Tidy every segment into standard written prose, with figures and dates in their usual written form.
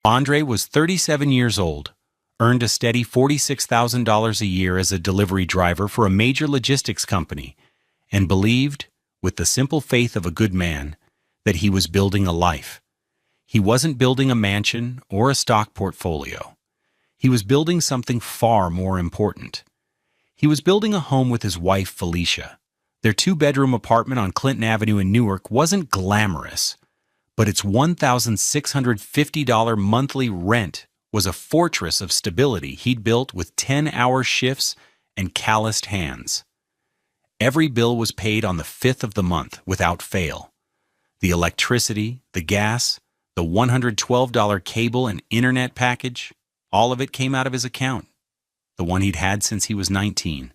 Andre was 37 years old, earned a steady $46,000 a year as a delivery driver for a major logistics company, and believed, with the simple faith of a good man, that he was building a life. He wasn't building a mansion or a stock portfolio. He was building something far more important. He was building a home with his wife, Felicia. Their two-bedroom apartment on Clinton Avenue in Newark wasn't glamorous, but its $1,650 monthly rent was a fortress of stability he'd built with 10-hour shifts and calloused hands. Every bill was paid on the 5th of the month without fail. The electricity, the gas, the $112 cable and internet package, all of it came out of his account, the one he'd had since he was 19.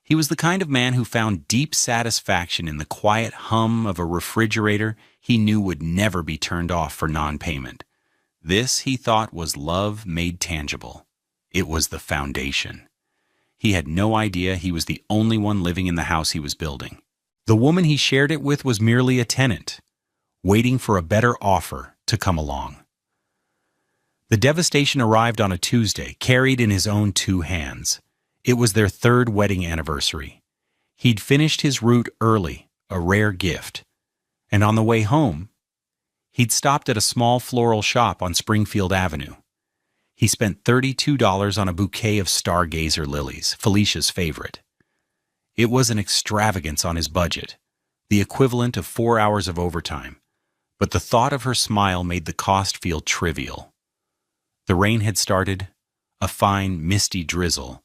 He was the kind of man who found deep satisfaction in the quiet hum of a refrigerator he knew would never be turned off for non-payment. This, he thought, was love made tangible. It was the foundation. He had no idea he was the only one living in the house he was building. The woman he shared it with was merely a tenant, waiting for a better offer to come along. The devastation arrived on a Tuesday, carried in his own two hands. It was their third wedding anniversary. He'd finished his route early, a rare gift. And on the way home, he'd stopped at a small floral shop on Springfield Avenue. He spent $32 on a bouquet of stargazer lilies, Felicia's favorite. It was an extravagance on his budget, the equivalent of 4 hours of overtime, but the thought of her smile made the cost feel trivial. The rain had started, a fine, misty drizzle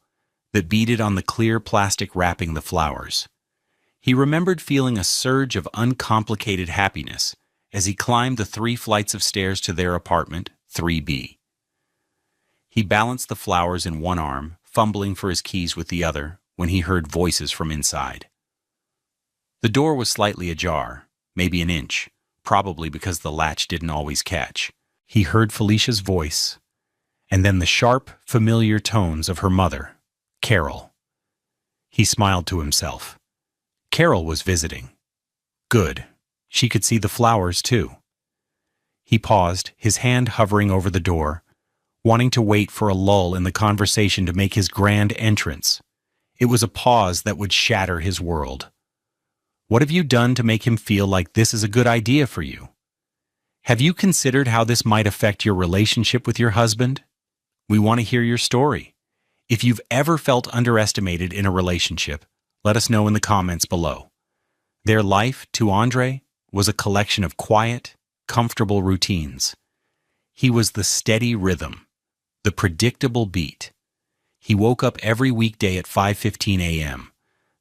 that beaded on the clear plastic wrapping the flowers. He remembered feeling a surge of uncomplicated happiness as he climbed the 3 flights of stairs to their apartment, 3B. He balanced the flowers in one arm, fumbling for his keys with the other, when he heard voices from inside. The door was slightly ajar, maybe an inch, probably because the latch didn't always catch. He heard Felicia's voice, and then the sharp, familiar tones of her mother, Carol. He smiled to himself. Carol was visiting. Good. She could see the flowers, too. He paused, his hand hovering over the door, wanting to wait for a lull in the conversation to make his grand entrance. It was a pause that would shatter his world. What have you done to make him feel like this is a good idea for you? Have you considered how this might affect your relationship with your husband? We want to hear your story. If you've ever felt underestimated in a relationship, let us know in the comments below. Their life, to Andre, was a collection of quiet, comfortable routines. He was the steady rhythm, the predictable beat. He woke up every weekday at 5:15 a.m.,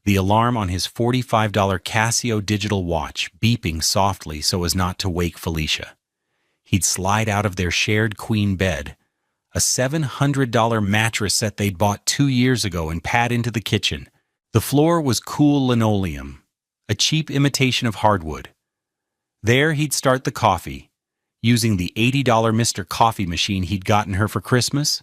the alarm on his $45 Casio digital watch beeping softly so as not to wake Felicia. He'd slide out of their shared queen bed, a $700 mattress set they'd bought 2 years ago, and pad into the kitchen. The floor was cool linoleum, a cheap imitation of hardwood. There he'd start the coffee, using the $80 Mr. Coffee machine he'd gotten her for Christmas.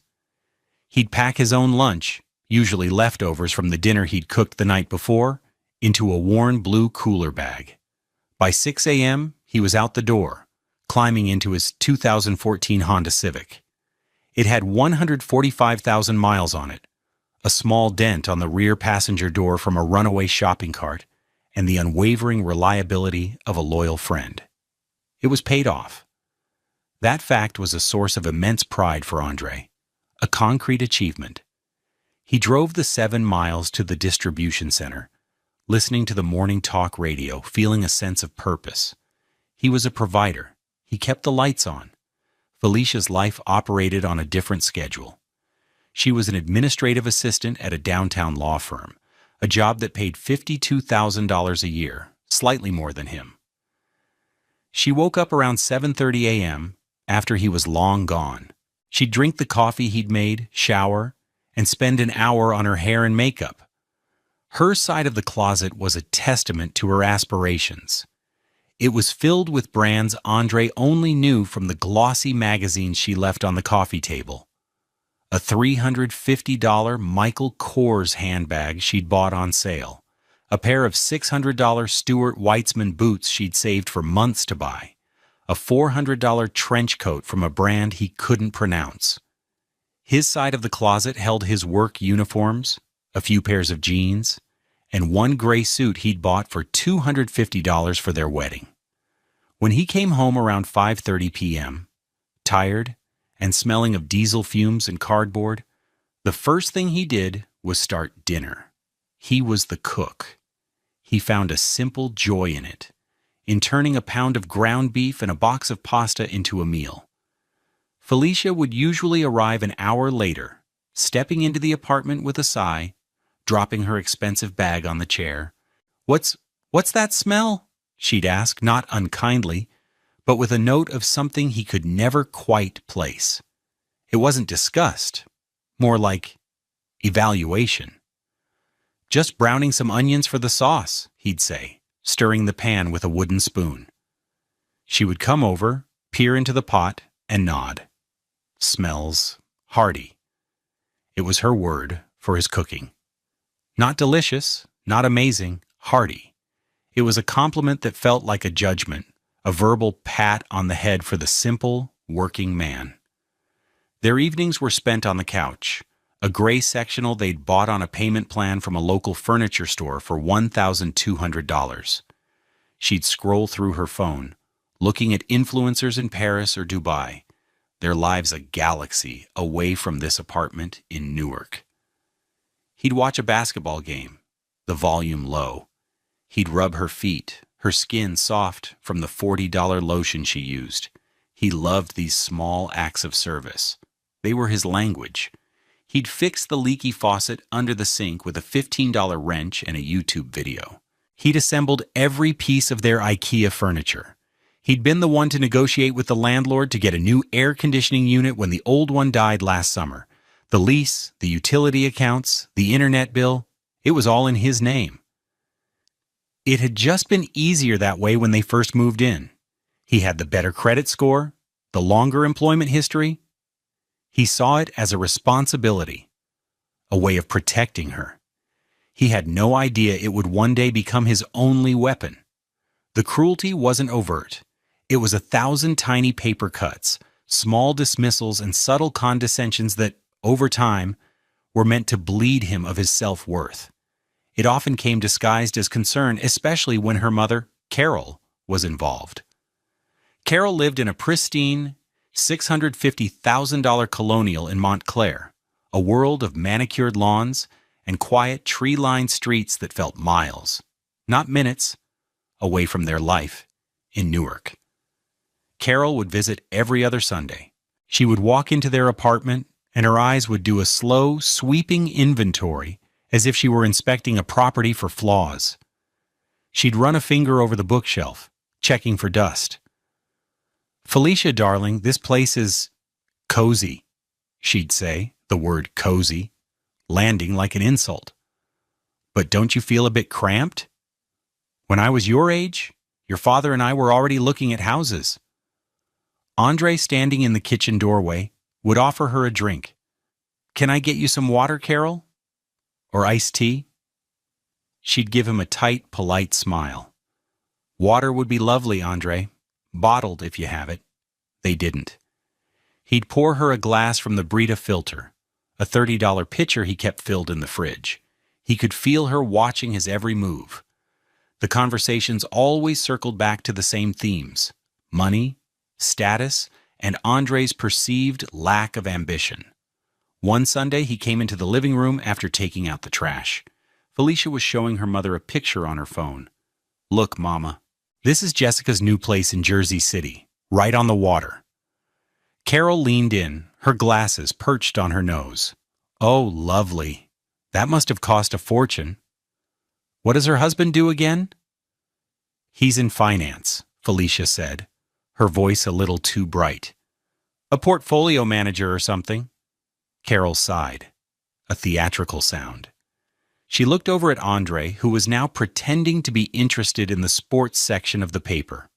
He'd pack his own lunch, usually leftovers from the dinner he'd cooked the night before, into a worn blue cooler bag. By 6 a.m., he was out the door, climbing into his 2014 Honda Civic. It had 145,000 miles on it, a small dent on the rear passenger door from a runaway shopping cart, and the unwavering reliability of a loyal friend. It was paid off. That fact was a source of immense pride for Andre, a concrete achievement. He drove the 7 miles to the distribution center, listening to the morning talk radio, feeling a sense of purpose. He was a provider. He kept the lights on. Felicia's life operated on a different schedule. She was an administrative assistant at a downtown law firm, a job that paid $52,000 a year, slightly more than him. She woke up around 7:30 a.m. after he was long gone. She'd drink the coffee he'd made, shower, and spend an hour on her hair and makeup. Her side of the closet was a testament to her aspirations. It was filled with brands Andre only knew from the glossy magazines she left on the coffee table. A $350 Michael Kors handbag she'd bought on sale, a pair of $600 Stuart Weitzman boots she'd saved for months to buy, a $400 trench coat from a brand he couldn't pronounce. His side of the closet held his work uniforms, a few pairs of jeans, and one gray suit he'd bought for $250 for their wedding. When he came home around 5:30 p.m., tired and smelling of diesel fumes and cardboard, the first thing he did was start dinner. He was the cook. He found a simple joy in it, in turning a pound of ground beef and a box of pasta into a meal. Felicia would usually arrive an hour later, stepping into the apartment with a sigh, dropping her expensive bag on the chair. What's that smell?" she'd ask, not unkindly, but with a note of something he could never quite place. It wasn't disgust, more like evaluation. "Just browning some onions for the sauce," he'd say, stirring the pan with a wooden spoon. She would come over, peer into the pot, and nod. "Smells hearty." It was her word for his cooking. Not delicious, not amazing, hearty. It was a compliment that felt like a judgment, a verbal pat on the head for the simple, working man. Their evenings were spent on the couch, a gray sectional they'd bought on a payment plan from a local furniture store for $1,200. She'd scroll through her phone, looking at influencers in Paris or Dubai, their lives a galaxy away from this apartment in Newark. He'd watch a basketball game, the volume low. He'd rub her feet, her skin soft from the $40 lotion she used. He loved these small acts of service. They were his language. He'd fix the leaky faucet under the sink with a $15 wrench and a YouTube video. He'd assembled every piece of their IKEA furniture. He'd been the one to negotiate with the landlord to get a new air conditioning unit when the old one died last summer. The lease, the utility accounts, the internet bill, it was all in his name. It had just been easier that way when they first moved in. He had the better credit score, the longer employment history. He saw it as a responsibility, a way of protecting her. He had no idea it would one day become his only weapon. The cruelty wasn't overt. It was 1,000 tiny paper cuts, small dismissals, and subtle condescensions that, over time, were meant to bleed him of his self-worth. It often came disguised as concern, especially when her mother, Carol, was involved. Carol lived in a pristine, $650,000 colonial in Montclair, a world of manicured lawns and quiet, tree-lined streets that felt miles, not minutes, away from their life in Newark. Carol would visit every other Sunday. She would walk into their apartment, and her eyes would do a slow, sweeping inventory as if she were inspecting a property for flaws. She'd run a finger over the bookshelf, checking for dust. "Felicia, darling, this place is cozy," she'd say, the word cozy, landing like an insult. "But don't you feel a bit cramped? When I was your age, your father and I were already looking at houses." Andre, standing in the kitchen doorway, would offer her a drink. "Can I get you some water, Carol? Or iced tea?" She'd give him a tight, polite smile. "Water would be lovely, Andre. Bottled, if you have it." They didn't. He'd pour her a glass from the Brita filter, a $30 pitcher he kept filled in the fridge. He could feel her watching his every move. The conversations always circled back to the same themes: money, status, and Andre's perceived lack of ambition. One Sunday, he came into the living room after taking out the trash. Felicia was showing her mother a picture on her phone. "Look, Mama, this is Jessica's new place in Jersey City, right on the water." Carol leaned in, her glasses perched on her nose. "Oh, lovely. That must have cost a fortune. What does her husband do again?" "He's in finance," Felicia said, her voice a little too bright. "A portfolio manager or something." Carol sighed, a theatrical sound. She looked over at Andre, who was now pretending to be interested in the sports section of the paper.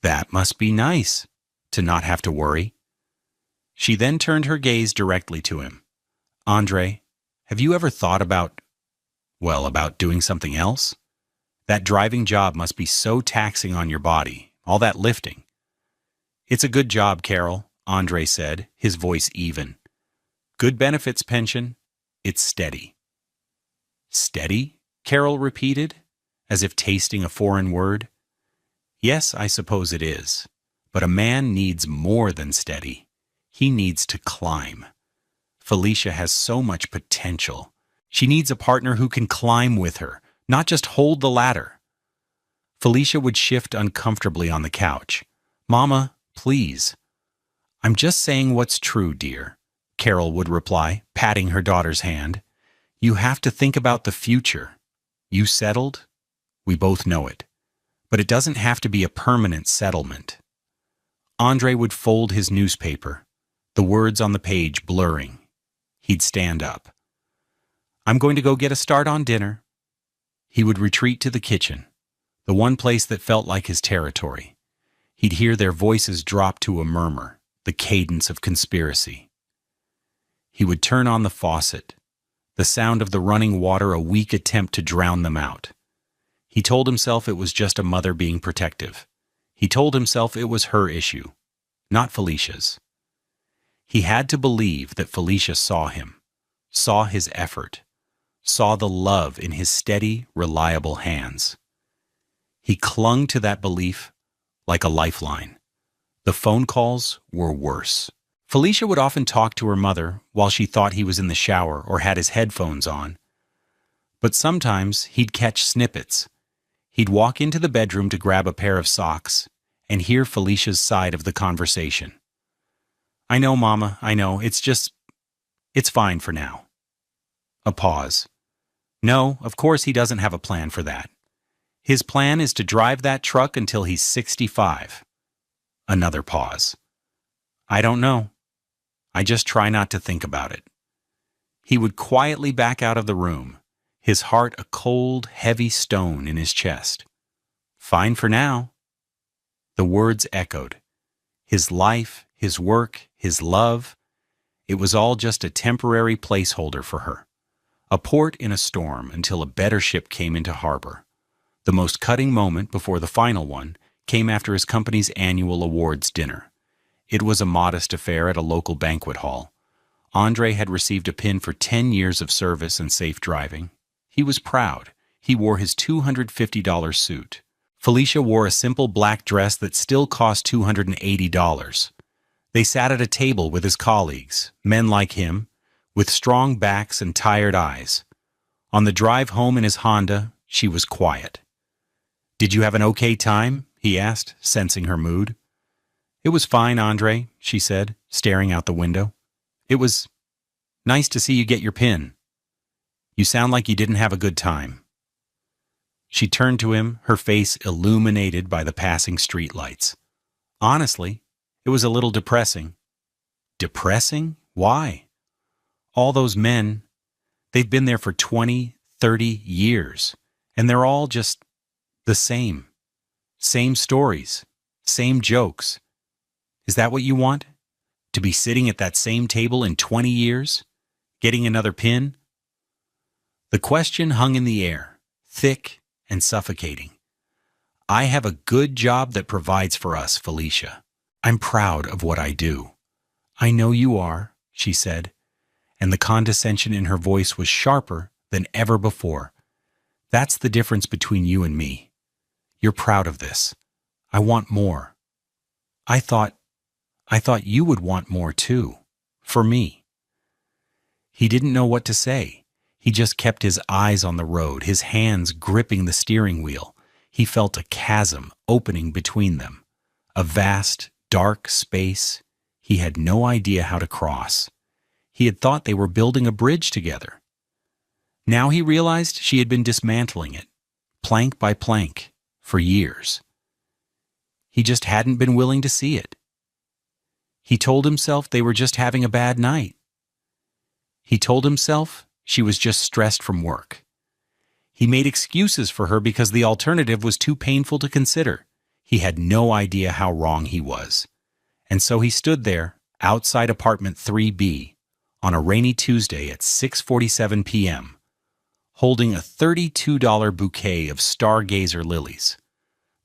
That must be nice, to not have to worry. She then turned her gaze directly to him. "Andre, have you ever thought about doing something else? That driving job must be so taxing on your body, all that lifting." It's a good job, Carol, Andre said, his voice even. Good benefits pension. It's steady. Steady? Carol repeated, as if tasting a foreign word. Yes, I suppose it is. But a man needs more than steady. He needs to climb. Felicia has so much potential. She needs a partner who can climb with her, not just hold the ladder. Felicia would shift uncomfortably on the couch. Mama, please. I'm just saying what's true, dear, Carol would reply, patting her daughter's hand. You have to think about the future. You settled? We both know it. But it doesn't have to be a permanent settlement. Andre would fold his newspaper, the words on the page blurring. He'd stand up. I'm going to go get a start on dinner. He would retreat to the kitchen, the one place that felt like his territory. He'd hear their voices drop to a murmur, the cadence of conspiracy. He would turn on the faucet, the sound of the running water a weak attempt to drown them out. He told himself it was just a mother being protective. He told himself it was her issue, not Felicia's. He had to believe that Felicia saw him, saw his effort, saw the love in his steady, reliable hands. He clung to that belief like a lifeline. The phone calls were worse. Felicia would often talk to her mother while she thought he was in the shower or had his headphones on. But sometimes he'd catch snippets. He'd walk into the bedroom to grab a pair of socks and hear Felicia's side of the conversation. I know, Mama, I know. It's fine for now. A pause. No, of course he doesn't have a plan for that. His plan is to drive that truck until he's 65. Another pause. I don't know. I just try not to think about it. He would quietly back out of the room, his heart a cold, heavy stone in his chest. Fine for now. The words echoed. His life, his work, his love. It was all just a temporary placeholder for her. A port in a storm until a better ship came into harbor. The most cutting moment before the final one came after his company's annual awards dinner. It was a modest affair at a local banquet hall. Andre had received a pin for 10 years of service and safe driving. He was proud. He wore his $250 suit. Felicia wore a simple black dress that still cost $280. They sat at a table with his colleagues, men like him, with strong backs and tired eyes. On the drive home in his Honda, she was quiet. Did you have an okay time? He asked, sensing her mood. It was fine, Andre, she said, staring out the window. It was nice to see you get your pin. You sound like you didn't have a good time. She turned to him, her face illuminated by the passing streetlights. Honestly, it was a little depressing. Depressing? Why? All those men, they've been there for 20, 30 years, and they're all just the same. Same stories, same jokes. Is that what you want? To be sitting at that same table in 20 years? Getting another pin? The question hung in the air, thick and suffocating. I have a good job that provides for us, Felicia. I'm proud of what I do. I know you are, she said, and the condescension in her voice was sharper than ever before. That's the difference between you and me. You're proud of this. I want more. I thought you would want more too. For me. He didn't know what to say. He just kept his eyes on the road, his hands gripping the steering wheel. He felt a chasm opening between them. A vast, dark space he had no idea how to cross. He had thought they were building a bridge together. Now he realized she had been dismantling it, plank by plank, for years. He just hadn't been willing to see it. He told himself they were just having a bad night. He told himself she was just stressed from work. He made excuses for her because the alternative was too painful to consider. He had no idea how wrong he was. And so he stood there, outside apartment 3B, on a rainy Tuesday at 6:47 p.m., holding a $32 bouquet of stargazer lilies.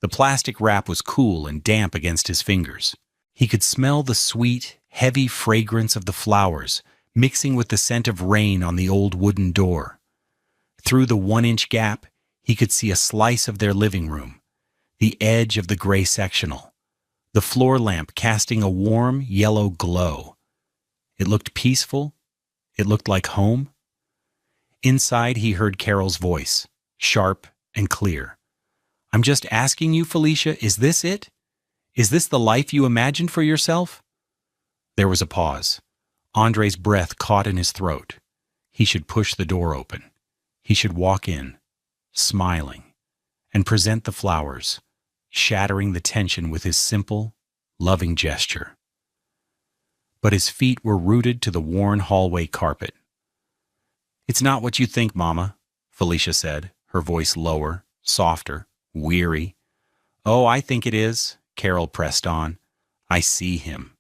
The plastic wrap was cool and damp against his fingers. He could smell the sweet, heavy fragrance of the flowers mixing with the scent of rain on the old wooden door. Through the 1-inch gap, he could see a slice of their living room, the edge of the gray sectional, the floor lamp casting a warm yellow glow. It looked peaceful. It looked like home. Inside, he heard Carol's voice, sharp and clear. "I'm just asking you, Felicia, is this it? Is this the life you imagined for yourself?" There was a pause. Andre's breath caught in his throat. He should push the door open. He should walk in, smiling, and present the flowers, shattering the tension with his simple, loving gesture. But his feet were rooted to the worn hallway carpet. "It's not what you think, Mama," Felicia said, her voice lower, softer, weary. "Oh, I think it is," Carol pressed on. "I see him.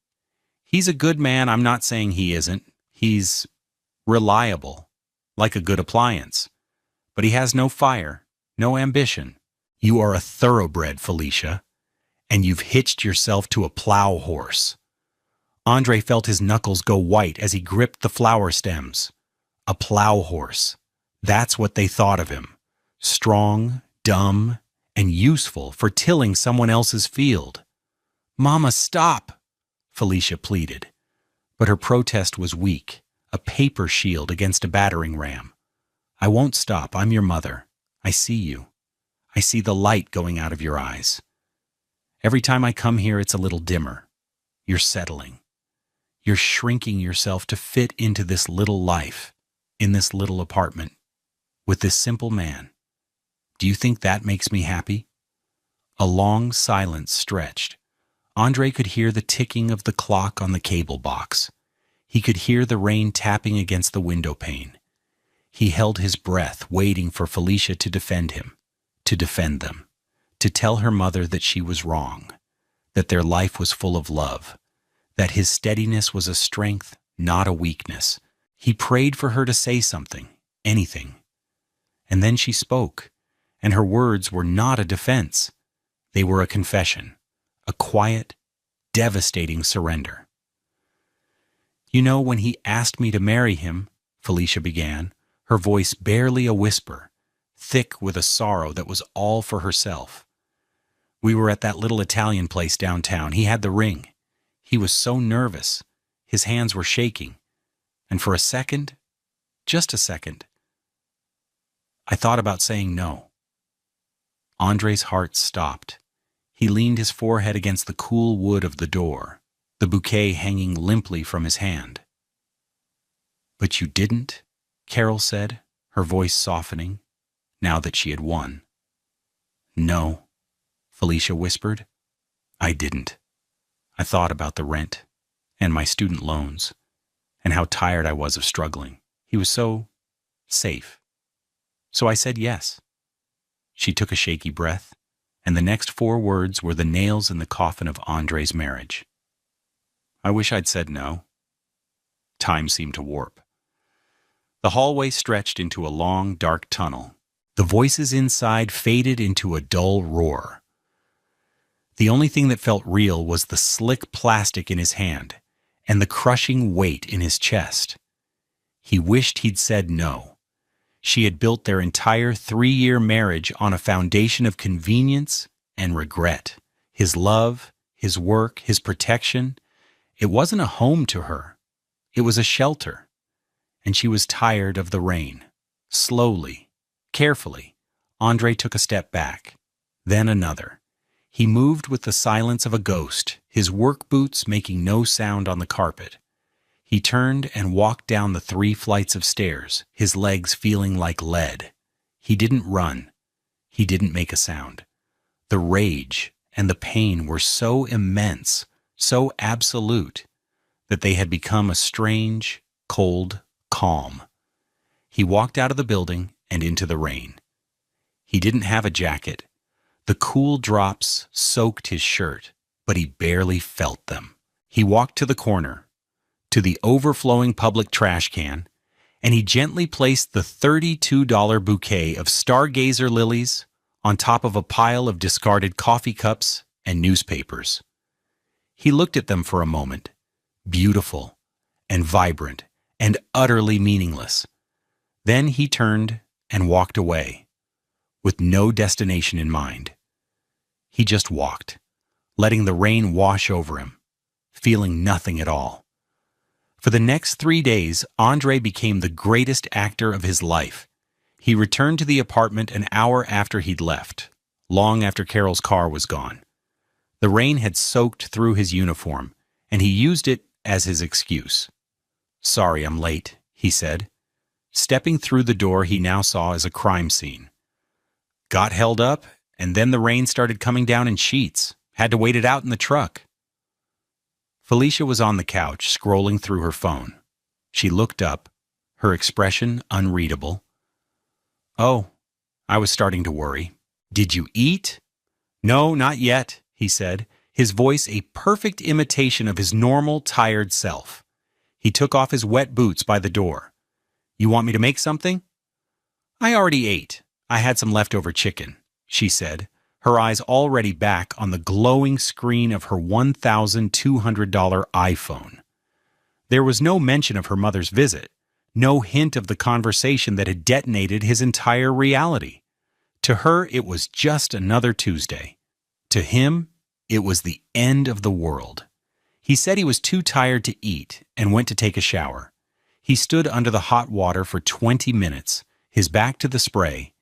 He's a good man. I'm not saying he isn't. He's reliable, like a good appliance. But he has no fire, no ambition. You are a thoroughbred, Felicia, and you've hitched yourself to a plow horse." Andre felt his knuckles go white as he gripped the flower stems. A plow horse. That's what they thought of him. Strong, dumb, and useful for tilling someone else's field. "Mama, stop!" Felicia pleaded. But her protest was weak, a paper shield against a battering ram. "I won't stop. I'm your mother. I see you. I see the light going out of your eyes. Every time I come here, it's a little dimmer. You're settling. You're shrinking yourself to fit into this little life, in this little apartment, with this simple man. Do you think that makes me happy?" A long silence stretched. Andre could hear the ticking of the clock on the cable box. He could hear the rain tapping against the window pane. He held his breath, waiting for Felicia to defend him, to defend them, to tell her mother that she was wrong, that their life was full of love, that his steadiness was a strength, not a weakness. He prayed for her to say something, anything. And then she spoke, and her words were not a defense. They were a confession, a quiet, devastating surrender. "You know, when he asked me to marry him," Felicia began, her voice barely a whisper, thick with a sorrow that was all for herself. "We were at that little Italian place downtown. He had the ring. He was so nervous. His hands were shaking. And for a second, just a second, I thought about saying no." Andre's heart stopped. He leaned his forehead against the cool wood of the door, the bouquet hanging limply from his hand. "But you didn't?" Carol said, her voice softening, now that she had won. "No," Felicia whispered. "I didn't. I thought about the rent and my student loans and how tired I was of struggling. He was so safe. So I said yes." She took a shaky breath, and the next 4 words were the nails in the coffin of Andre's marriage. "I wish I'd said no." Time seemed to warp. The hallway stretched into a long, dark tunnel. The voices inside faded into a dull roar. The only thing that felt real was the slick plastic in his hand and the crushing weight in his chest. He wished he'd said no. She had built their entire 3-year marriage on a foundation of convenience and regret. His love, his work, his protection. It wasn't a home to her. It was a shelter. And she was tired of the rain. Slowly, carefully, Andre took a step back, then another. He moved with the silence of a ghost, his work boots making no sound on the carpet. He turned and walked down the 3 flights of stairs, his legs feeling like lead. He didn't run. He didn't make a sound. The rage and the pain were so immense, so absolute, that they had become a strange, cold calm. He walked out of the building and into the rain. He didn't have a jacket. The cool drops soaked his shirt, but he barely felt them. He walked to the corner, to the overflowing public trash can, and he gently placed the $32 bouquet of stargazer lilies on top of a pile of discarded coffee cups and newspapers. He looked at them for a moment, beautiful and vibrant and utterly meaningless. Then he turned and walked away, with no destination in mind. He just walked, letting the rain wash over him, feeling nothing at all. For the next 3 days, Andre became the greatest actor of his life. He returned to the apartment an hour after he'd left, long after Carol's car was gone. The rain had soaked through his uniform, and he used it as his excuse. "Sorry I'm late," he said. Stepping through the door he now saw as a crime scene. Got held up, and then the rain started coming down in sheets. Had to wait it out in the truck. Felicia was on the couch, scrolling through her phone. She looked up, her expression unreadable. "Oh, I was starting to worry. Did you eat?" "No, not yet," he said, his voice a perfect imitation of his normal, tired self. He took off his wet boots by the door. "You want me to make something?" "I already ate. I had some leftover chicken," she said, her eyes already back on the glowing screen of her $1,200 iPhone. There was no mention of her mother's visit, no hint of the conversation that had detonated his entire reality. To her, it was just another Tuesday. To him, it was the end of the world. He said he was too tired to eat and went to take a shower. He stood under the hot water for 20 minutes, his back to the spray,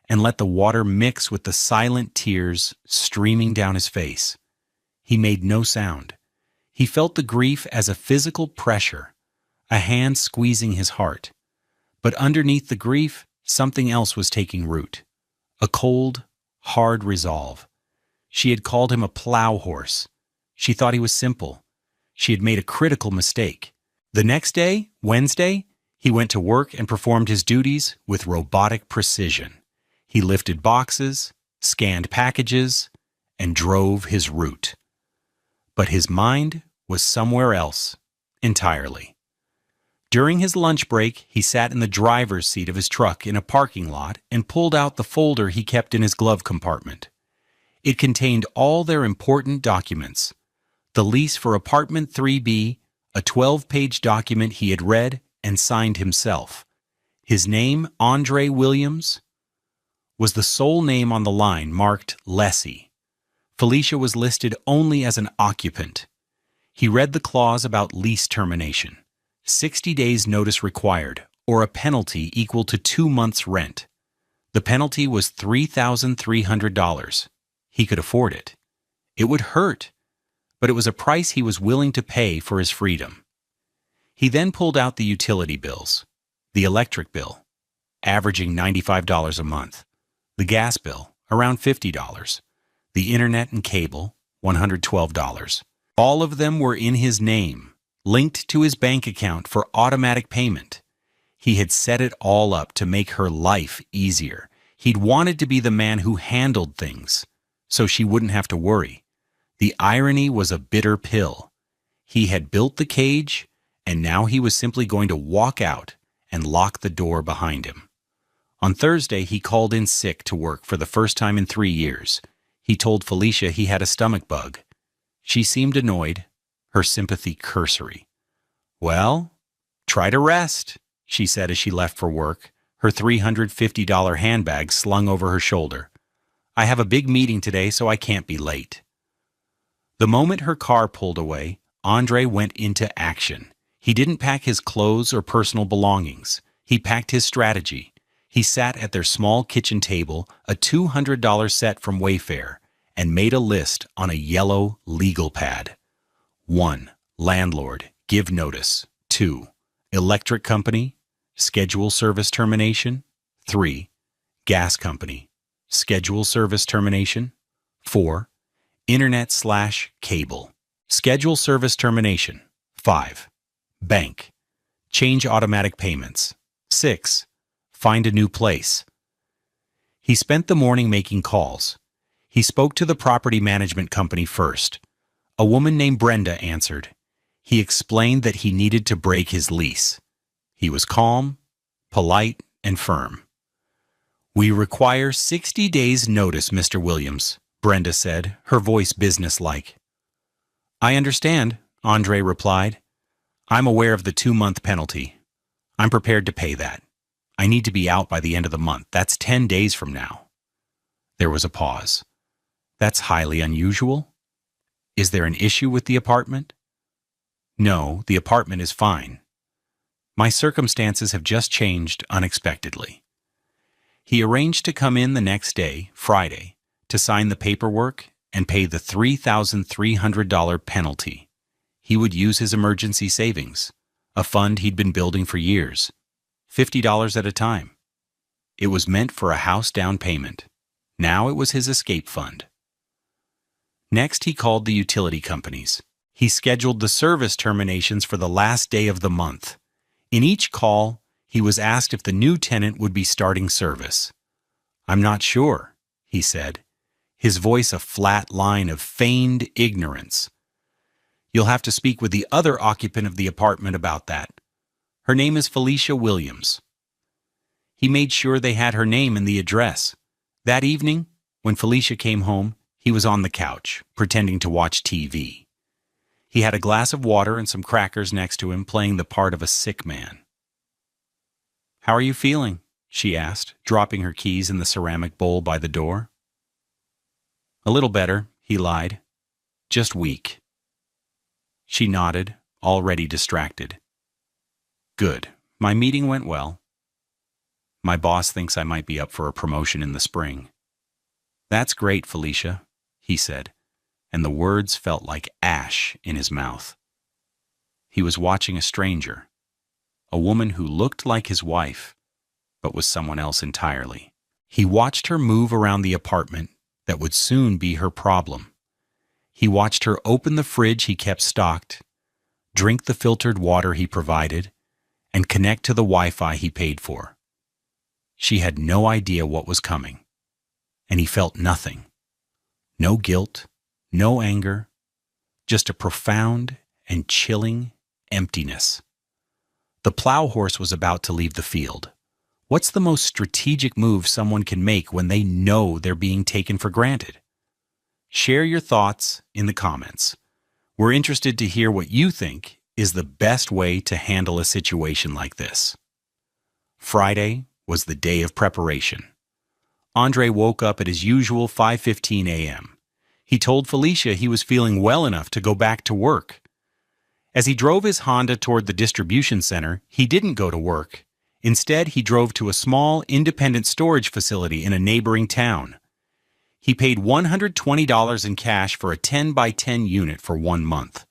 and let the water mix with the silent tears streaming down his face. He made no sound. He felt the grief as a physical pressure, a hand squeezing his heart. But underneath the grief, something else was taking root. A cold, hard resolve. She had called him a plow horse. She thought he was simple. She had made a critical mistake. The next day, Wednesday, he went to work and performed his duties with robotic precision. He lifted boxes, scanned packages, and drove his route. But his mind was somewhere else, entirely. During his lunch break, he sat in the driver's seat of his truck in a parking lot and pulled out the folder he kept in his glove compartment. It contained all their important documents. The lease for apartment 3B, a 12-page document he had read and signed himself. His name, Andre Williams, was the sole name on the line marked lessee. Felicia was listed only as an occupant. He read the clause about lease termination. 60 days notice required, or a penalty equal to 2 months' rent. The penalty was $3,300. He could afford it. It would hurt, but it was a price he was willing to pay for his freedom. He then pulled out the utility bills. The electric bill, averaging $95 a month. The gas bill, around $50. The internet and cable, $112. All of them were in his name, linked to his bank account for automatic payment. He had set it all up to make her life easier. He'd wanted to be the man who handled things, so she wouldn't have to worry. The irony was a bitter pill. He had built the cage, and now he was simply going to walk out and lock the door behind him. On Thursday, he called in sick to work for the first time in 3 years. He told Felicia he had a stomach bug. She seemed annoyed, her sympathy cursory. "Well, try to rest," she said as she left for work, her $350 handbag slung over her shoulder. "I have a big meeting today, so I can't be late." The moment her car pulled away, Andre went into action. He didn't pack his clothes or personal belongings. He packed his strategy. He sat at their small kitchen table, a $200 set from Wayfair, and made a list on a yellow legal pad. 1. Landlord, give notice. 2. Electric company, schedule service termination. 3. Gas company, schedule service termination. 4. Internet/cable, schedule service termination. 5. Bank, change automatic payments. 6. Find a new place. He spent the morning making calls. He spoke to the property management company first. A woman named Brenda answered. He explained that he needed to break his lease. He was calm, polite, and firm. "We require 60 days' notice, Mr. Williams," Brenda said, her voice businesslike. I understand, Andre replied. I'm aware of the 2-month penalty. I'm prepared to pay that. I need to be out by the end of the month. That's 10 days from now. There was a pause. That's highly unusual. Is there an issue with the apartment? No, the apartment is fine. My circumstances have just changed unexpectedly. He arranged to come in the next day, Friday, to sign the paperwork and pay the $3,300 penalty. He would use his emergency savings, a fund he'd been building for years, $50 at a time. It was meant for a house down payment. Now it was his escape fund. Next, he called the utility companies. He scheduled the service terminations for the last day of the month. In each call, he was asked if the new tenant would be starting service. I'm not sure, he said, his voice a flat line of feigned ignorance. You'll have to speak with the other occupant of the apartment about that. Her name is Felicia Williams. He made sure they had her name in the address. That evening, when Felicia came home, he was on the couch, pretending to watch TV. He had a glass of water and some crackers next to him, playing the part of a sick man. How are you feeling? She asked, dropping her keys in the ceramic bowl by the door. A little better, he lied. Just weak. She nodded, already distracted. Good. My meeting went well. My boss thinks I might be up for a promotion in the spring. That's great, Felicia, he said, and the words felt like ash in his mouth. He was watching a stranger, a woman who looked like his wife, but was someone else entirely. He watched her move around the apartment that would soon be her problem. He watched her open the fridge he kept stocked, drink the filtered water he provided, and connect to the Wi-Fi he paid for. She had no idea what was coming, and he felt nothing. No guilt, no anger, just a profound and chilling emptiness. The plow horse was about to leave the field. What's the most strategic move someone can make when they know they're being taken for granted? Share your thoughts in the comments. We're interested to hear what you think is the best way to handle a situation like this. Friday was the day of preparation. Andre woke up at his usual 5:15 a.m. He told Felicia he was feeling well enough to go back to work. As he drove his Honda toward the distribution center, he didn't go to work. Instead, he drove to a small, independent storage facility in a neighboring town. He paid $120 in cash for a 10-by-10 unit for 1 month.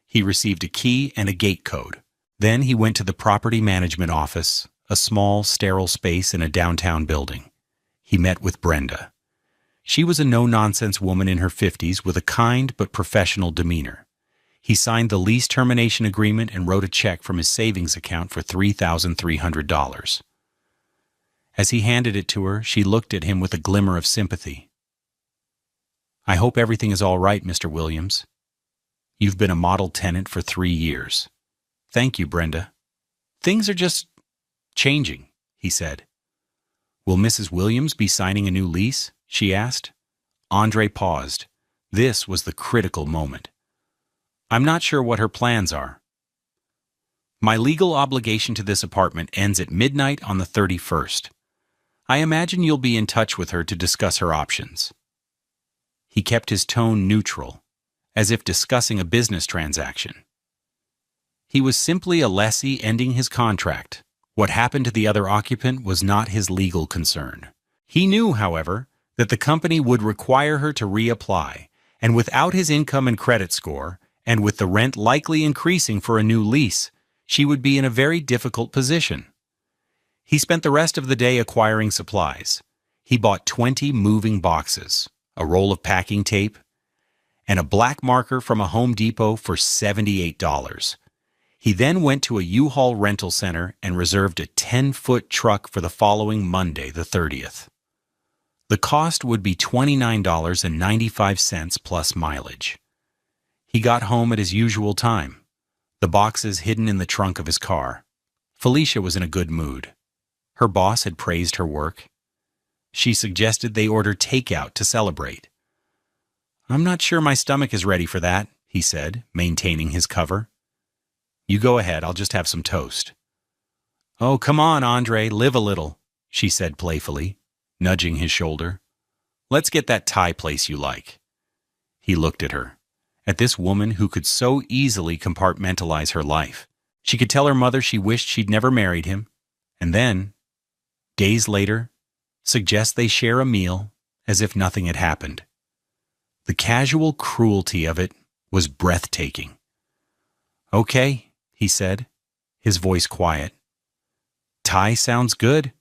He received a key and a gate code. Then he went to the property management office, a small, sterile space in a downtown building. He met with Brenda. She was a no-nonsense woman in her 50s with a kind but professional demeanor. He signed the lease termination agreement and wrote a check from his savings account for $3,300. As he handed it to her, she looked at him with a glimmer of sympathy. I hope everything is all right, Mr. Williams. You've been a model tenant for 3 years. Thank you, Brenda. Things are just changing, he said. Will Mrs. Williams be signing a new lease? She asked. Andre paused. This was the critical moment. I'm not sure what her plans are. My legal obligation to this apartment ends at midnight on the 31st. I imagine you'll be in touch with her to discuss her options. He kept his tone neutral, as if discussing a business transaction. He was simply a lessee ending his contract. What happened to the other occupant was not his legal concern. He knew, however, that the company would require her to reapply, and without his income and credit score, and with the rent likely increasing for a new lease, she would be in a very difficult position. He spent the rest of the day acquiring supplies. He bought 20 moving boxes, a roll of packing tape, and a black marker from a Home Depot for $78. He then went to a U-Haul rental center and reserved a 10-foot truck for the following Monday, the 30th. The cost would be $29.95 plus mileage. He got home at his usual time, the boxes hidden in the trunk of his car. Felicia was in a good mood. Her boss had praised her work. She suggested they order takeout to celebrate. I'm not sure my stomach is ready for that, he said, maintaining his cover. You go ahead, I'll just have some toast. Oh, come on, Andre, live a little, she said playfully, nudging his shoulder. Let's get that Thai place you like. He looked at her, at this woman who could so easily compartmentalize her life. She could tell her mother she wished she'd never married him, and then, days later, suggest they share a meal as if nothing had happened. The casual cruelty of it was breathtaking. Okay, he said, his voice quiet. Thai sounds good.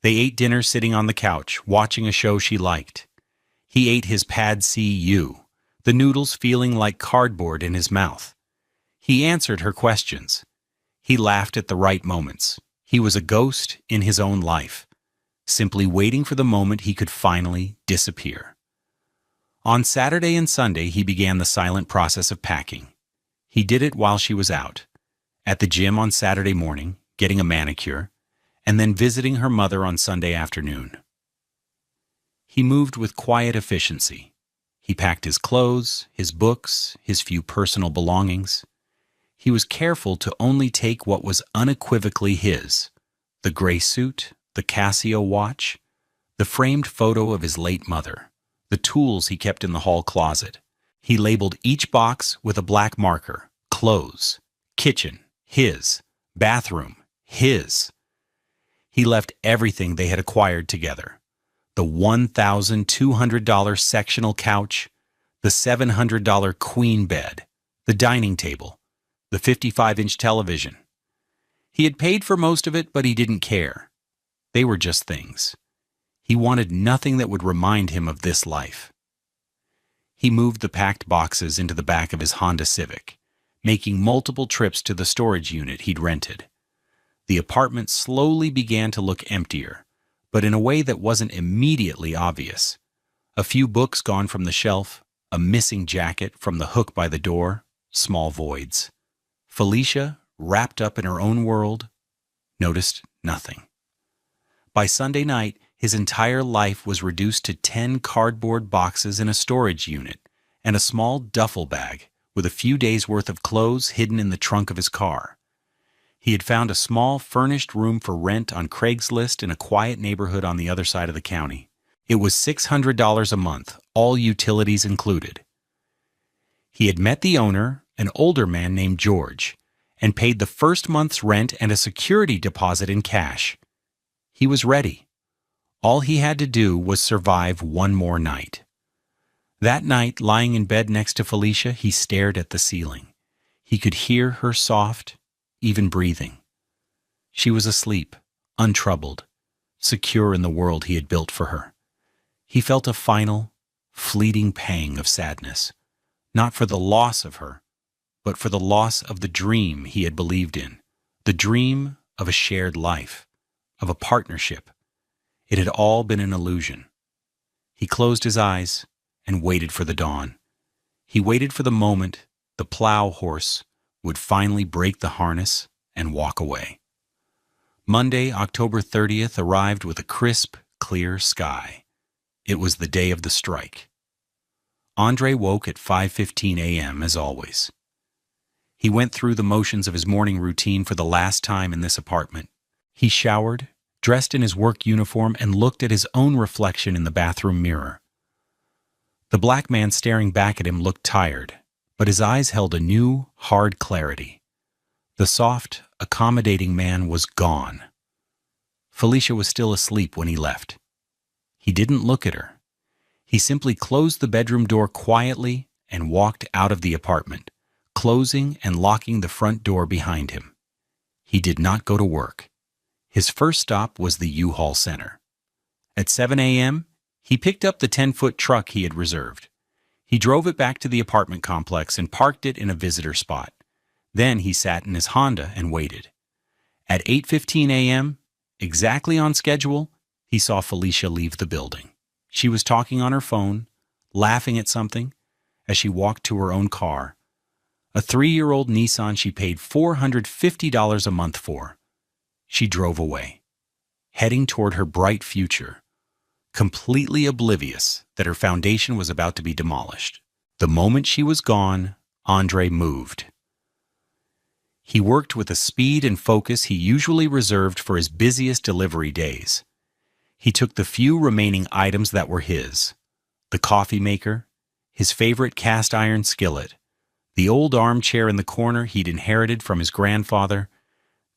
They ate dinner sitting on the couch, watching a show she liked. He ate his pad see ew, the noodles feeling like cardboard in his mouth. He answered her questions. He laughed at the right moments. He was a ghost in his own life, simply waiting for the moment he could finally disappear. On Saturday and Sunday, he began the silent process of packing. He did it while she was out, at the gym on Saturday morning, getting a manicure, and then visiting her mother on Sunday afternoon. He moved with quiet efficiency. He packed his clothes, his books, his few personal belongings. He was careful to only take what was unequivocally his: the gray suit, the Casio watch, the framed photo of his late mother, the tools he kept in the hall closet. He labeled each box with a black marker: clothes, kitchen, his, bathroom, his. He left everything they had acquired together: the $1,200 sectional couch, the $700 queen bed, the dining table, the 55-inch television. He had paid for most of it, but he didn't care. They were just things. He wanted nothing that would remind him of this life. He moved the packed boxes into the back of his Honda Civic, making multiple trips to the storage unit he'd rented. The apartment slowly began to look emptier, but in a way that wasn't immediately obvious. A few books gone from the shelf, a missing jacket from the hook by the door, small voids. Felicia, wrapped up in her own world, noticed nothing. By Sunday night, his entire life was reduced to 10 cardboard boxes in a storage unit and a small duffel bag with a few days' worth of clothes hidden in the trunk of his car. He had found a small furnished room for rent on Craigslist in a quiet neighborhood on the other side of the county. It was $600 a month, all utilities included. He had met the owner, an older man named George, and paid the first month's rent and a security deposit in cash. He was ready. All he had to do was survive one more night. That night, lying in bed next to Felicia, he stared at the ceiling. He could hear her soft, even breathing. She was asleep, untroubled, secure in the world he had built for her. He felt a final, fleeting pang of sadness, not for the loss of her, but for the loss of the dream he had believed in, the dream of a shared life, of a partnership. It had all been an illusion. He closed his eyes and waited for the dawn. He waited for the moment the plow horse would finally break the harness and walk away. Monday, October 30th, arrived with a crisp, clear sky. It was the day of the strike. Andre woke at 5:15 a.m. as always. He went through the motions of his morning routine for the last time in this apartment. He showered, dressed in his work uniform, and looked at his own reflection in the bathroom mirror. The black man staring back at him looked tired, but his eyes held a new, hard clarity. The soft, accommodating man was gone. Felicia was still asleep when he left. He didn't look at her. He simply closed the bedroom door quietly and walked out of the apartment, closing and locking the front door behind him. He did not go to work. His first stop was the U-Haul Center. At 7 a.m., he picked up the 10-foot truck he had reserved. He drove it back to the apartment complex and parked it in a visitor spot. Then he sat in his Honda and waited. At 8:15 a.m., exactly on schedule, he saw Felicia leave the building. She was talking on her phone, laughing at something, as she walked to her own car, a 3-year-old Nissan she paid $450 a month for. She drove away, heading toward her bright future, completely oblivious that her foundation was about to be demolished. The moment she was gone, Andre moved. He worked with a speed and focus he usually reserved for his busiest delivery days. He took the few remaining items that were his: the coffee maker, his favorite cast iron skillet, the old armchair in the corner he'd inherited from his grandfather.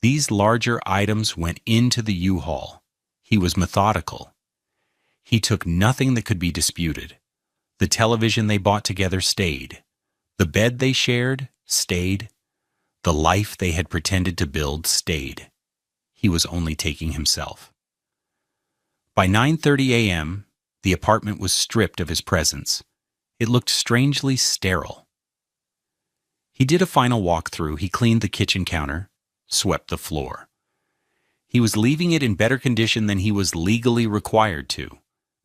These larger items went into the U-Haul. He was methodical. He took nothing that could be disputed. The television they bought together stayed. The bed they shared stayed. The life they had pretended to build stayed. He was only taking himself. By 9:30 a.m., the apartment was stripped of his presence. It looked strangely sterile. He did a final walkthrough. He cleaned the kitchen counter, swept the floor. He was leaving it in better condition than he was legally required to.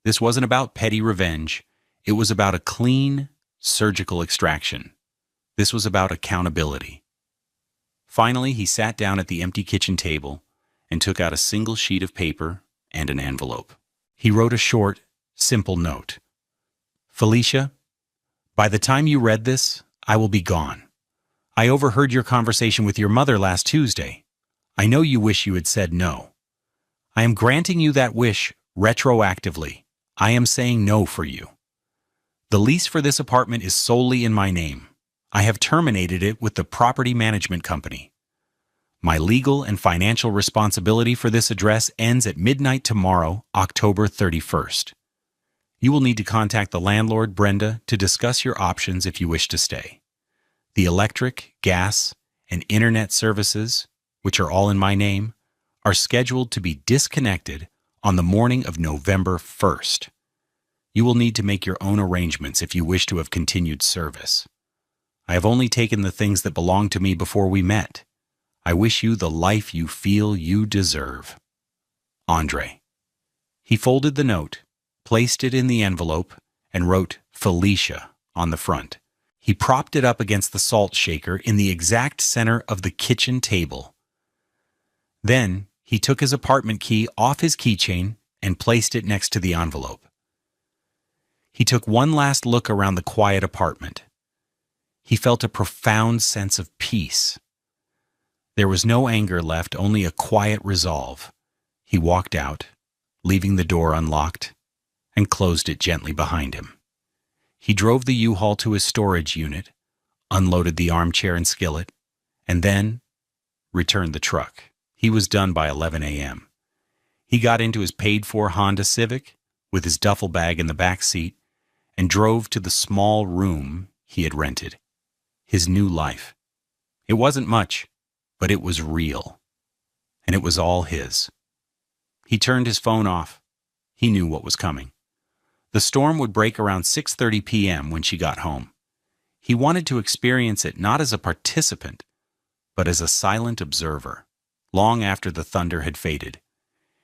This wasn't about petty revenge. It was about a clean, surgical extraction. This was about accountability. Finally, he sat down at the empty kitchen table and took out a single sheet of paper and an envelope. He wrote a short, simple note. Felicia, by the time you read this, I will be gone. I overheard your conversation with your mother last Tuesday. I know you wish you had said no. I am granting you that wish retroactively. I am saying no for you. The lease for this apartment is solely in my name. I have terminated it with the property management company. My legal and financial responsibility for this address ends at midnight tomorrow, October 31st. You will need to contact the landlord, Brenda, to discuss your options if you wish to stay. The electric, gas, and internet services, which are all in my name, are scheduled to be disconnected on the morning of November 1st. You will need to make your own arrangements if you wish to have continued service. I have only taken the things that belonged to me before we met. I wish you the life you feel you deserve. Andre. He folded the note, placed it in the envelope, and wrote Felicia on the front. He propped it up against the salt shaker in the exact center of the kitchen table. Then he took his apartment key off his keychain and placed it next to the envelope. He took one last look around the quiet apartment. He felt a profound sense of peace. There was no anger left, only a quiet resolve. He walked out, leaving the door unlocked, and closed it gently behind him. He drove the U-Haul to his storage unit, unloaded the armchair and skillet, and then returned the truck. He was done by 11 a.m. He got into his paid-for Honda Civic with his duffel bag in the back seat and drove to the small room he had rented. His new life. It wasn't much, but it was real. And it was all his. He turned his phone off. He knew what was coming. The storm would break around 6:30 p.m. when she got home. He wanted to experience it not as a participant, but as a silent observer. Long after the thunder had faded,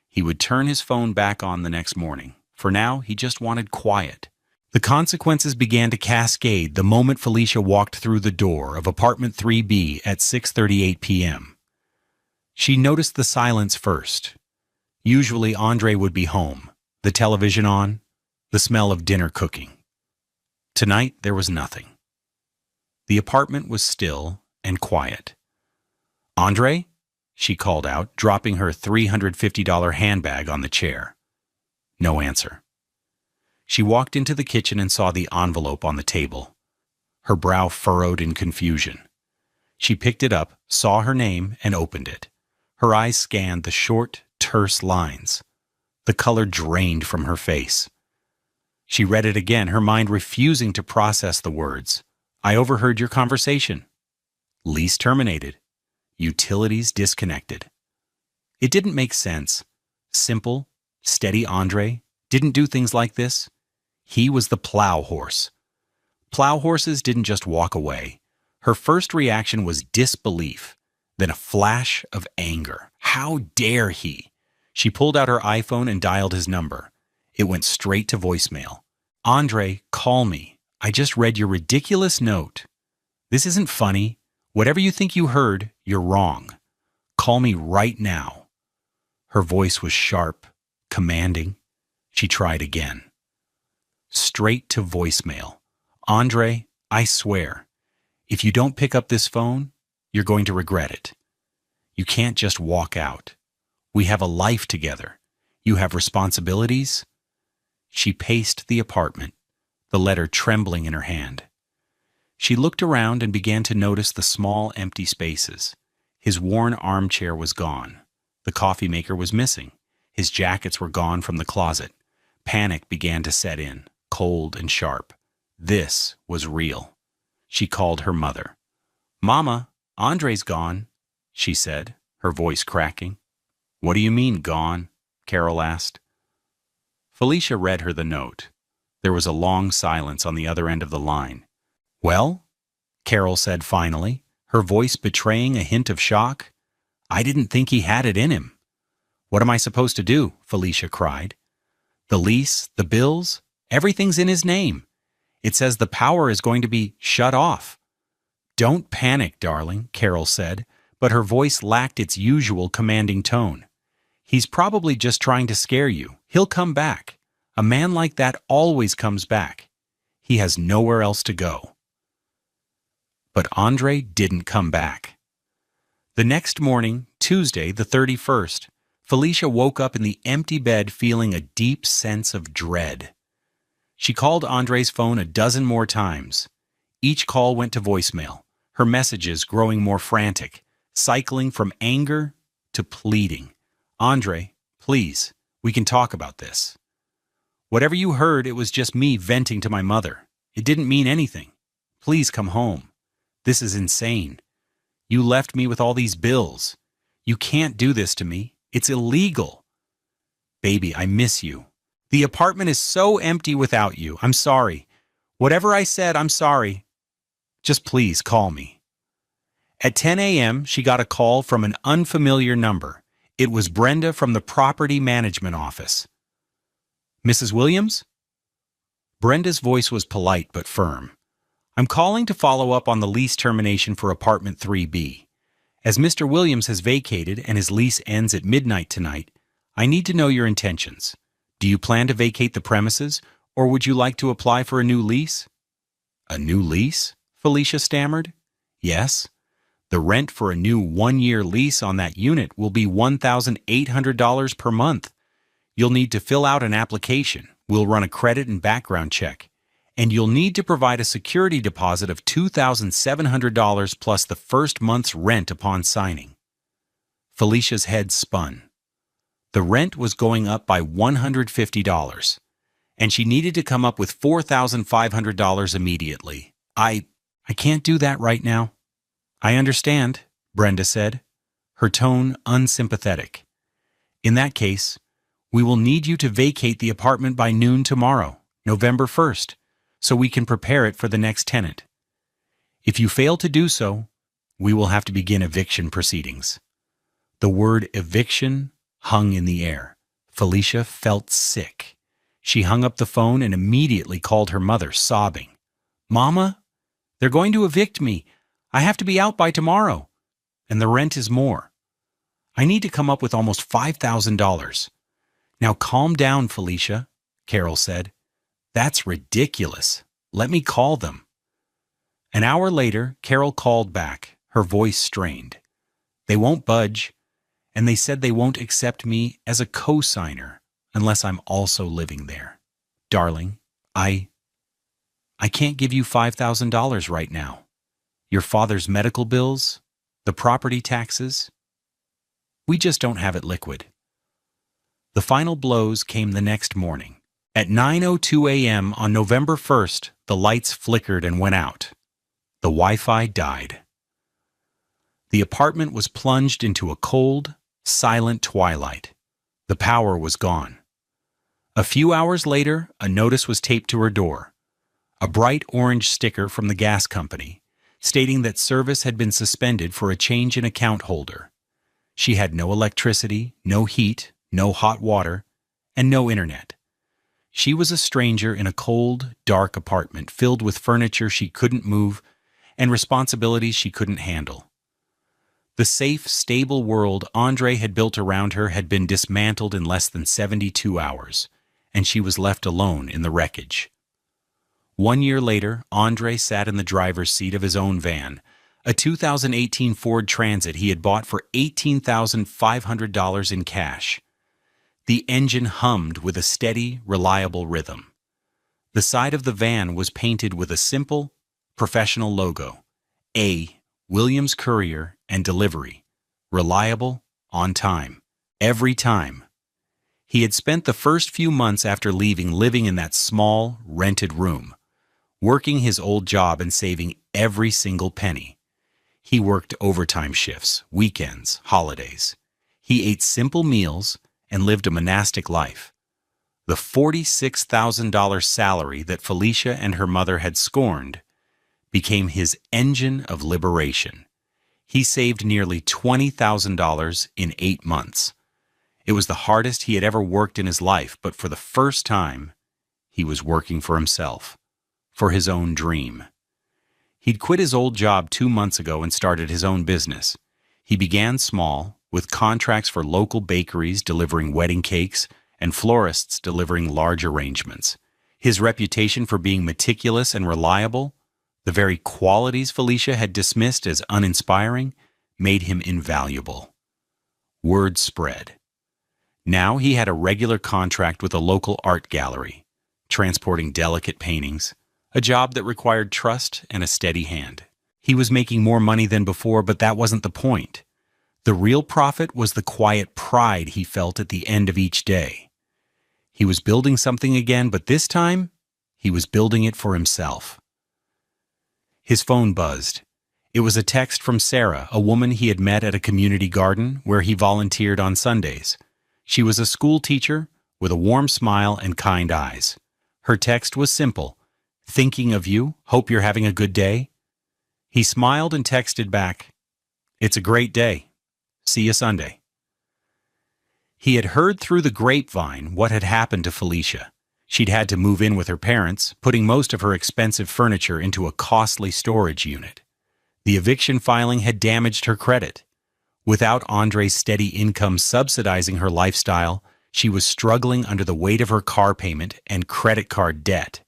he would turn his phone back on the next morning. For now, he just wanted quiet. The consequences began to cascade the moment Felicia walked through the door of apartment 3B at 6:38 p.m. She noticed the silence first. Usually Andre would be home, the television on, the smell of dinner cooking. Tonight there was nothing. The apartment was still and quiet. Andre? She called out, dropping her $350 handbag on the chair. No answer. She walked into the kitchen and saw the envelope on the table. Her brow furrowed in confusion. She picked it up, saw her name, and opened it. Her eyes scanned the short, terse lines. The color drained from her face. She read it again, her mind refusing to process the words. I overheard your conversation. Lease terminated. Utilities disconnected. It didn't make sense. Simple, steady Andre didn't do things like this. He was the plow horse. Plow horses didn't just walk away. Her first reaction was disbelief, then a flash of anger. How dare he? She pulled out her iPhone and dialed his number. It went straight to voicemail. Andre, call me. I just read your ridiculous note. This isn't funny. Whatever you think you heard, you're wrong. Call me right now. Her voice was sharp, commanding. She tried again. Straight to voicemail. "Andre, I swear, if you don't pick up this phone, you're going to regret it. You can't just walk out. We have a life together. You have responsibilities." She paced the apartment, the letter trembling in her hand. She looked around and began to notice the small, empty spaces. His worn armchair was gone. The coffee maker was missing. His jackets were gone from the closet. Panic began to set in, cold and sharp. This was real. She called her mother. "Mama, Andre's gone," she said, her voice cracking. "What do you mean, gone?" Carol asked. Felicia read her the note. There was a long silence on the other end of the line. "Well?" Carol said finally, her voice betraying a hint of shock. "I didn't think he had it in him." "What am I supposed to do?" Felicia cried. "The lease, the bills, everything's in his name. It says the power is going to be shut off." "Don't panic, darling," Carol said, but her voice lacked its usual commanding tone. "He's probably just trying to scare you. He'll come back. A man like that always comes back. He has nowhere else to go." But Andre didn't come back. The next morning, Tuesday the 31st, Felicia woke up in the empty bed feeling a deep sense of dread. She called Andre's phone a dozen more times. Each call went to voicemail, her messages growing more frantic, cycling from anger to pleading. "Andre, please, we can talk about this. Whatever you heard, it was just me venting to my mother. It didn't mean anything. Please come home. This is insane. You left me with all these bills. You can't do this to me. It's illegal. Baby, I miss you. The apartment is so empty without you. I'm sorry. Whatever I said, I'm sorry. Just please call me." At 10 a.m., she got a call from an unfamiliar number. It was Brenda from the property management office. "Mrs. Williams?" Brenda's voice was polite but firm. "I'm calling to follow up on the lease termination for apartment 3B. As Mr. Williams has vacated and his lease ends at midnight tonight, I need to know your intentions. Do you plan to vacate the premises, or would you like to apply for a new lease?" "A new lease?" Felicia stammered. "Yes. The rent for a new one-year lease on that unit will be $1,800 per month. You'll need to fill out an application. We'll run a credit and background check. And you'll need to provide a security deposit of $2,700 plus the first month's rent upon signing." Felicia's head spun. The rent was going up by $150, and she needed to come up with $4,500 immediately. I can't do that right now." "I understand," Brenda said, her tone unsympathetic. "In that case, we will need you to vacate the apartment by noon tomorrow, November 1st, so we can prepare it for the next tenant. If you fail to do so, we will have to begin eviction proceedings." The word eviction hung in the air. Felicia felt sick. She hung up the phone and immediately called her mother, sobbing. "Mama, they're going to evict me. I have to be out by tomorrow. And the rent is more. I need to come up with almost $5,000. "Now calm down, Felicia," Carol said. "That's ridiculous. Let me call them." An hour later, Carol called back, her voice strained. "They won't budge, and they said they won't accept me as a co-signer unless I'm also living there. Darling, I can't give you $5,000 right now. Your father's medical bills, the property taxes, we just don't have it liquid." The final blows came the next morning. At 9:02 a.m. on November 1st, the lights flickered and went out. The Wi-Fi died. The apartment was plunged into a cold, silent twilight. The power was gone. A few hours later, a notice was taped to her door. A bright orange sticker from the gas company, stating that service had been suspended for a change in account holder. She had no electricity, no heat, no hot water, and no internet. She was a stranger in a cold, dark apartment filled with furniture she couldn't move and responsibilities she couldn't handle. The safe, stable world Andre had built around her had been dismantled in less than 72 hours, and she was left alone in the wreckage. 1 year later, Andre sat in the driver's seat of his own van, a 2018 Ford Transit he had bought for $18,500 in cash. The engine hummed with a steady, reliable rhythm. The side of the van was painted with a simple, professional logo: A. Williams Courier and Delivery. Reliable, on time. Every time. He had spent the first few months after leaving living in that small, rented room, working his old job and saving every single penny. He worked overtime shifts, weekends, holidays. He ate simple meals and lived a monastic life. The $46,000 salary that Felicia and her mother had scorned became his engine of liberation. He saved nearly $20,000 in 8 months. It was the hardest he had ever worked in his life, but for the first time, he was working for himself, for his own dream. He'd quit his old job 2 months ago and started his own business. He began small, with contracts for local bakeries delivering wedding cakes and florists delivering large arrangements. His reputation for being meticulous and reliable, the very qualities Felicia had dismissed as uninspiring, made him invaluable. Word spread. Now he had a regular contract with a local art gallery, transporting delicate paintings, a job that required trust and a steady hand. He was making more money than before, but that wasn't the point. The real profit was the quiet pride he felt at the end of each day. He was building something again, but this time, he was building it for himself. His phone buzzed. It was a text from Sarah, a woman he had met at a community garden where he volunteered on Sundays. She was a school teacher with a warm smile and kind eyes. Her text was simple: "Thinking of you, hope you're having a good day." He smiled and texted back, "It's a great day. See you Sunday." He had heard through the grapevine what had happened to Felicia. She'd had to move in with her parents, putting most of her expensive furniture into a costly storage unit. The eviction filing had damaged her credit. Without Andre's steady income subsidizing her lifestyle, she was struggling under the weight of her car payment and credit card debt.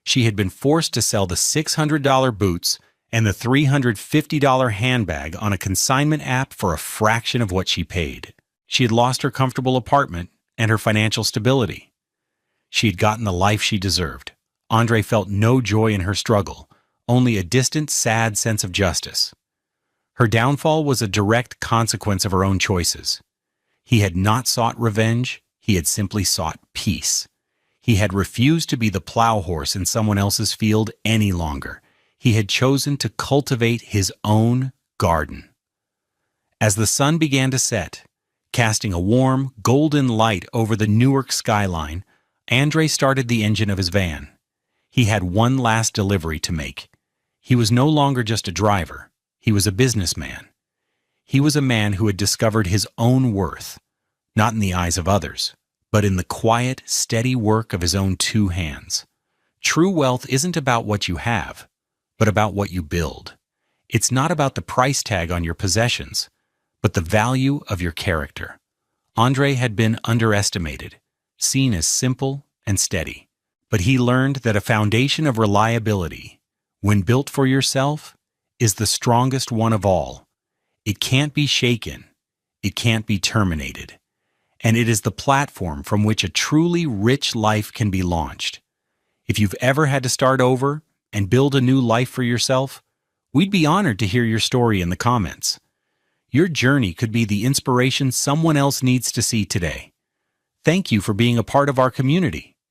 She had been forced to sell the $600 boots and the $350 handbag on a consignment app for a fraction of what she paid. She had lost her comfortable apartment and her financial stability. She had gotten the life she deserved. Andre felt no joy in her struggle, only a distant, sad sense of justice. Her downfall was a direct consequence of her own choices. He had not sought revenge, he had simply sought peace. He had refused to be the plow horse in someone else's field any longer. He had chosen to cultivate his own garden. As the sun began to set, casting a warm, golden light over the Newark skyline, Andre started the engine of his van. He had one last delivery to make. He was no longer just a driver. He was a businessman. He was a man who had discovered his own worth, not in the eyes of others, but in the quiet, steady work of his own 2 hands. True wealth isn't about what you have, but about what you build. It's not about the price tag on your possessions, but the value of your character. Andre had been underestimated, seen as simple and steady, but he learned that a foundation of reliability, when built for yourself, is the strongest one of all. It can't be shaken, it can't be terminated, and it is the platform from which a truly rich life can be launched. If you've ever had to start over and build a new life for yourself, we'd be honored to hear your story in the comments. Your journey could be the inspiration someone else needs to see today. Thank you for being a part of our community.